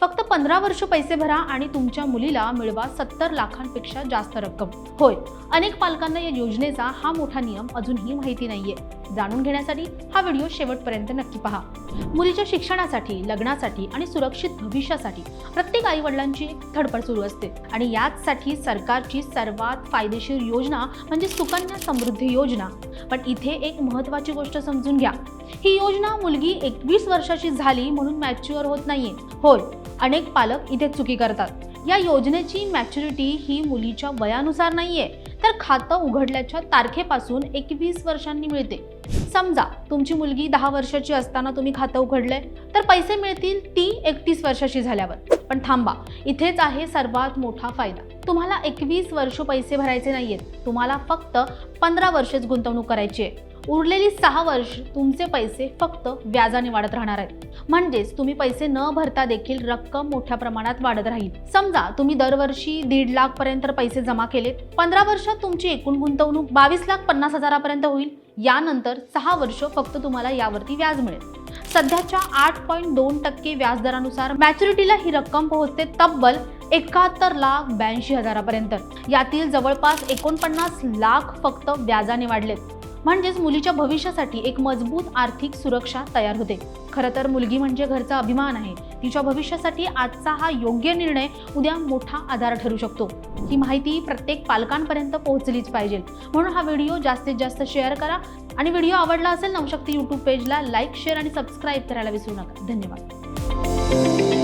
फक्त 15 वर्ष पैसे भरा आणि तुमच्या मुलीला मिळवा 70 लाखांपेक्षा जास्त रक्कम। होय, अनेक पालकांना या योजनेचा हा मोठा नियम अजूनही माहिती नाहीये। जाणून घेण्यासाठी हा व्हिडिओ शेवटपर्यंत नक्की पहा। मुलीच्या शिक्षणासाठी, लग्नासाठी आणि सुरक्षित भविष्यासाठी प्रत्येक आई-वडिलांची धडपड सुरू असते आणि याचसाठी सरकारची सर्वात फायदेशीर योजना म्हणजे सुकन्या समृद्धी योजना। पण इथे एक महत्त्वाची गोष्ट समजून घ्या, ही योजना मुलगी 21 वर्षाची झाली म्हणून मॅच्युअर होत नाहीये। होय, अनेक पालक इथे चुकी करतात। या योजनेची मॅच्युरिटी ही मुलीच्या वयानुसार नाहीये, तर खातं उघडल्याच्या तारखेपासून 21 वर्षांनी मिळते। समजा तुमची मुलगी 10 वर्षाची असताना तुम्ही खातं उघडले, तर पैसे मिळतील ती 31 वर्षाची झाल्यावर। पण थांबा, इथेच आहे सर्वात मोठा फायदा। तुम्हाला 21 वर्ष पैसे भरायचे नाहीयेत, तुम्हाला फक्त 15 वर्षच गुंतवणूक करायची आहे। उरलेली 6 वर्ष तुमचे पैसे फक्त व्याजाने वाढत राहणार आहेत। म्हणजेच तुम्ही पैसे न भरता देखील रक्कम मोठ्या प्रमाणात वाढत राहील। समजा तुम्ही दरवर्षी 1.5 लाख पर्यंत पैसे जमा केलेत, 15 वर्षात तुमची एकूण गुंतवणूक 22,50,000 पर्यंत होईल। यानंतर 6 वर्ष फक्त तुम्हाला यावरती व्याज मिळेल। सध्याच्या 8.2% व्याज दरानुसार मॅच्युरिटीला ही रक्कम पोहोचते तब्बल 71,82,000 पर्यंत। यातील जवळपास 49 लाख फक्त व्याजाने वाढलेत। म्हणजेच मुलीच्या भविष्यासाठी एक मजबूत आर्थिक सुरक्षा तयार होते। खरं तर मुलगी म्हणजे घरचा अभिमान आहे। तिच्या भविष्यासाठी आजचा हा योग्य निर्णय उद्या मोठा आधार ठरू शकतो। ही माहिती प्रत्येक पालकांपर्यंत पोहोचलीच पाहिजे, म्हणून हा व्हिडिओ जास्तीत जास्त शेअर करा आणि व्हिडिओ आवडला असेल नवशक्ती YouTube पेजला लाईक, शेअर आणि सबस्क्राईब करायला विसरू नका। धन्यवाद।